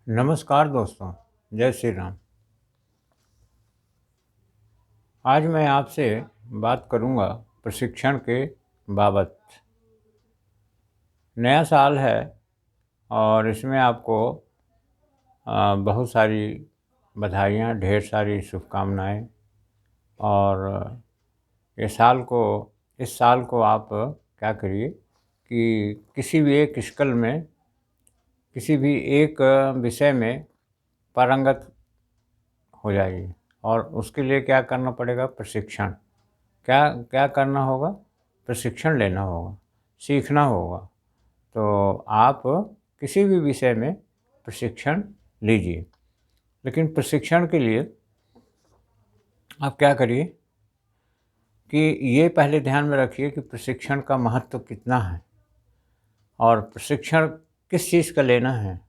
नमस्कार दोस्तों, जय श्री राम। आज मैं आपसे बात करूंगा प्रशिक्षण के बाबत। नया साल है और इसमें आपको बहुत सारी बधाइयाँ, ढेर सारी शुभकामनाएँ। और इस साल को आप क्या करिए कि किसी भी एक स्किल में, किसी भी एक विषय में पारंगत हो जाइए। और उसके लिए क्या करना पड़ेगा? प्रशिक्षण। क्या क्या करना होगा? प्रशिक्षण लेना होगा, सीखना होगा। तो आप किसी भी विषय में प्रशिक्षण लीजिए। लेकिन प्रशिक्षण के लिए आप क्या करिए कि ये पहले ध्यान में रखिए कि प्रशिक्षण का महत्व कितना है और प्रशिक्षण किस चीज़ का लेना है।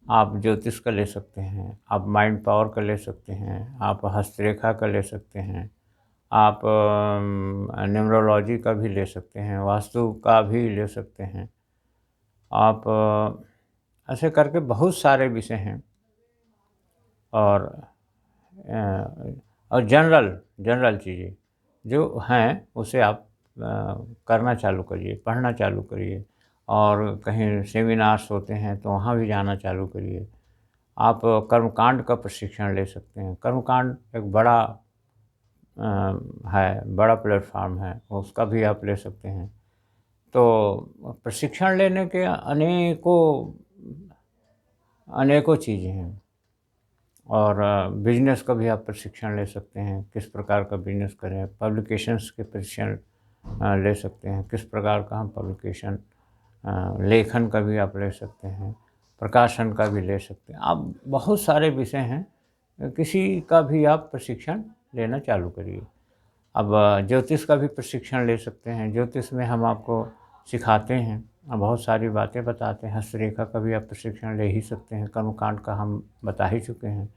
आप ज्योतिष का ले सकते हैं, आप माइंड पावर का ले सकते हैं, आप हस्तरेखा का ले सकते हैं, आप न्यूमरोलॉजी का भी ले सकते हैं, वास्तु का भी ले सकते हैं। आप ऐसे करके बहुत सारे विषय हैं। और जनरल जनरल चीज़ें जो हैं उसे आप करना चालू करिए, पढ़ना चालू करिए। और कहीं सेमिनार्स होते हैं तो वहाँ भी जाना चालू करिए। आप कर्मकांड का प्रशिक्षण ले सकते हैं। कर्मकांड एक बड़ा बड़ा प्लेटफार्म है, उसका भी आप ले सकते हैं। तो प्रशिक्षण लेने के अनेकों चीज़ें हैं। और बिजनेस का भी आप प्रशिक्षण ले सकते हैं, किस प्रकार का बिजनेस करें। पब्लिकेशंस के प्रशिक्षण ले सकते हैं, किस प्रकार का हम पब्लिकेशन, लेखन का भी आप ले सकते हैं, प्रकाशन का भी ले सकते हैं। आप बहुत सारे विषय हैं, किसी का भी आप प्रशिक्षण लेना चालू करिए। अब ज्योतिष का भी प्रशिक्षण ले सकते हैं। ज्योतिष में हम आपको सिखाते हैं, बहुत सारी बातें बताते हैं। हस्तरेखा का भी आप प्रशिक्षण ले ही सकते हैं, कर्मकांड का हम बता ही चुके हैं।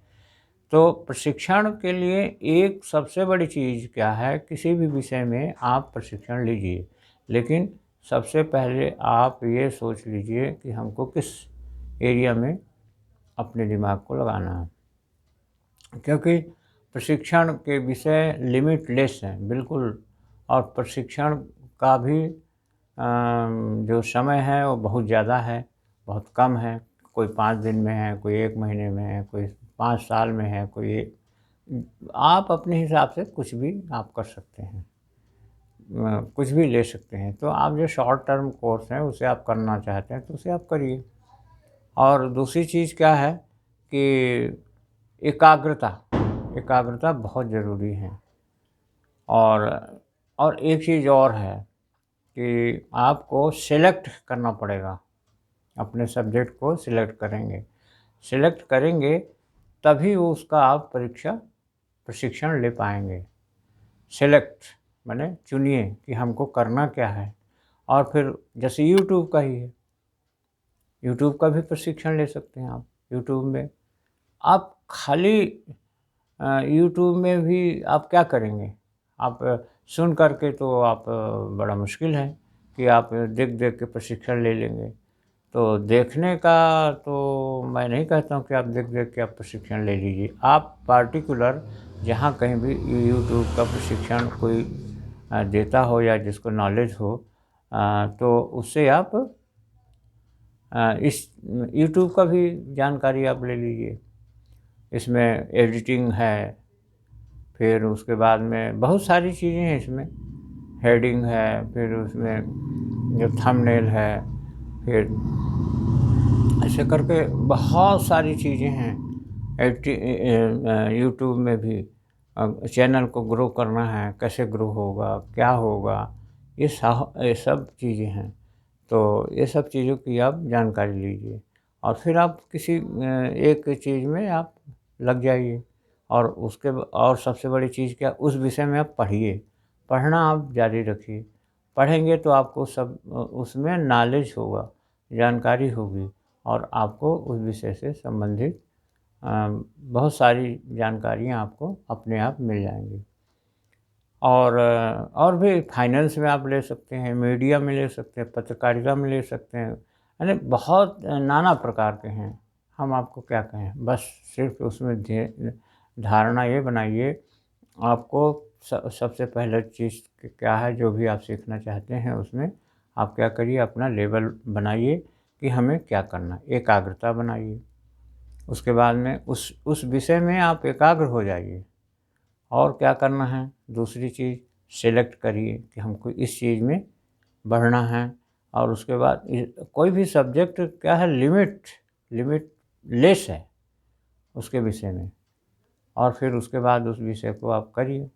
तो प्रशिक्षण के लिए एक सबसे बड़ी चीज़ क्या है? किसी भी विषय में आप प्रशिक्षण लीजिए, लेकिन सबसे पहले आप ये सोच लीजिए कि हमको किस एरिया में अपने दिमाग को लगाना है। क्योंकि प्रशिक्षण के विषय लिमिटलेस हैं बिल्कुल। और प्रशिक्षण का भी जो समय है वो बहुत ज़्यादा है, बहुत कम है। कोई 5 दिन में है, कोई 1 महीने में है, कोई 5 साल में है, आप अपने हिसाब से कुछ भी आप कर सकते हैं, कुछ भी ले सकते हैं। तो आप जो शॉर्ट टर्म कोर्स है उसे आप करना चाहते हैं तो उसे आप करिए। और दूसरी चीज़ क्या है कि एकाग्रता एकाग्रता बहुत ज़रूरी है। और एक चीज़ और है कि आपको सेलेक्ट करना पड़ेगा। अपने सब्जेक्ट को सिलेक्ट करेंगे तभी उसका आप प्रशिक्षण ले पाएंगे। सेलेक्ट माने चुनिए कि हमको करना क्या है। और फिर जैसे यूट्यूब का ही है, यूट्यूब का भी प्रशिक्षण ले सकते हैं आप। यूट्यूब में आप खाली यूट्यूब में भी आप क्या करेंगे? आप सुन करके तो आप बड़ा मुश्किल है कि आप देख देख के प्रशिक्षण ले लेंगे। तो देखने का तो मैं नहीं कहता हूँ कि आप देख देख के आप प्रशिक्षण ले लीजिए। आप पार्टिकुलर जहाँ कहीं भी यूट्यूब का प्रशिक्षण कोई देता हो या जिसको नॉलेज हो, तो उससे आप इस यूट्यूब का भी जानकारी आप ले लीजिए। इसमें एडिटिंग है, फिर उसके बाद में बहुत सारी चीज़ें हैं। इसमें हेडिंग है, फिर उसमें जो थंबनेल है, फिर ऐसे करके बहुत सारी चीज़ें हैं। यूट्यूब में भी चैनल को ग्रो करना है, कैसे ग्रो होगा, क्या होगा, ये सब चीज़ें हैं। तो ये सब चीज़ों की आप जानकारी लीजिए और फिर आप किसी एक चीज़ में आप लग जाइए। और सबसे बड़ी चीज़ क्या, उस विषय में आप पढ़िए। पढ़ना आप जारी रखिए। पढ़ेंगे तो आपको सब उसमें नॉलेज होगा, जानकारी होगी और आपको उस विषय से संबंधित बहुत सारी जानकारियाँ आपको अपने आप मिल जाएंगी। और भी फाइनेंस में आप ले सकते हैं, मीडिया में ले सकते हैं, पत्रकारिता में ले सकते हैं, यानी बहुत नाना प्रकार के हैं। हम आपको क्या कहें, बस सिर्फ उसमें धारणा ये बनाइए। आपको सबसे पहले चीज़ क्या है, जो भी आप सीखना चाहते हैं उसमें आप क्या करिए, अपना लेवल बनाइए कि हमें क्या करना है, एकाग्रता बनाइए। उसके बाद में उस विषय में आप एकाग्र हो जाइए। और क्या करना है, दूसरी चीज़ सेलेक्ट करिए कि हमको इस चीज़ में बढ़ना है। और उसके बाद कोई भी सब्जेक्ट क्या है, लिमिट लेस है उसके विषय में, और फिर उसके बाद उस विषय को आप करिए।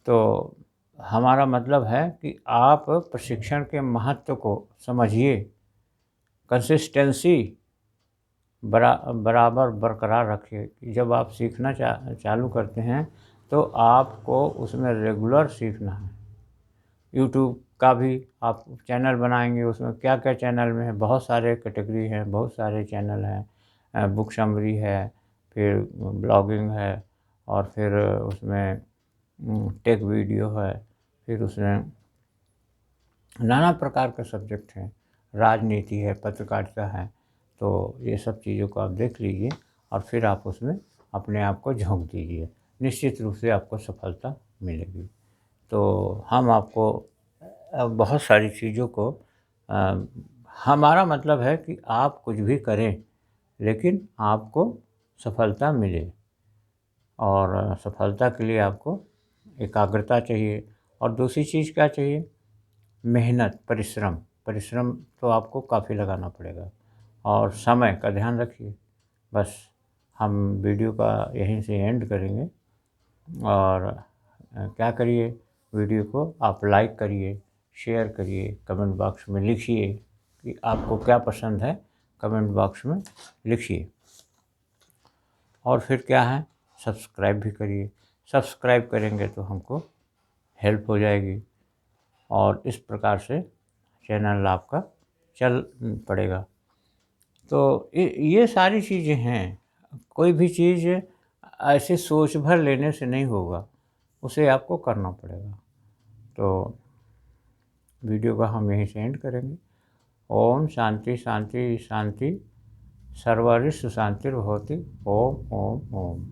तो हमारा मतलब है कि आप प्रशिक्षण के महत्व को समझिए, कंसिस्टेंसी बराबर बरकरार रखिए कि जब आप सीखना चालू करते हैं तो आपको उसमें रेगुलर सीखना है। यूट्यूब का भी आप चैनल बनाएंगे, उसमें क्या क्या चैनल में है, बहुत सारे कैटेगरी हैं, बहुत सारे चैनल हैं। बुक समरी है, फिर ब्लॉगिंग है, और फिर उसमें टेक वीडियो है, फिर उसमें नाना प्रकार के सब्जेक्ट हैं, राजनीति है, पत्रकारिता है। तो ये सब चीज़ों को आप देख लीजिए और फिर आप उसमें अपने आप को झोंक दीजिए, निश्चित रूप से आपको सफलता मिलेगी। तो हम आपको बहुत सारी चीज़ों को अ, हमारा मतलब है कि आप कुछ भी करें लेकिन आपको सफलता मिले, और सफलता के लिए आपको एकाग्रता चाहिए। और दूसरी चीज़ क्या चाहिए, मेहनत, परिश्रम तो आपको काफ़ी लगाना पड़ेगा, और समय का ध्यान रखिए। बस हम वीडियो का यहीं से एंड करेंगे। और क्या करिए, वीडियो को आप लाइक करिए, शेयर करिए, कमेंट बॉक्स में लिखिए कि आपको क्या पसंद है, कमेंट बॉक्स में लिखिए। और फिर क्या है, सब्सक्राइब भी करिए। सब्सक्राइब करेंगे तो हमको हेल्प हो जाएगी, और इस प्रकार से चैनल आपका चल पड़ेगा। तो ये सारी चीज़ें हैं। कोई भी चीज़ ऐसे सोच भर लेने से नहीं होगा, उसे आपको करना पड़ेगा। तो वीडियो का हम यहीं से एंड करेंगे। ओम शांति शांति शांति, सर्वरिष्ट शांतिर्भवति। ओम ओम ओम।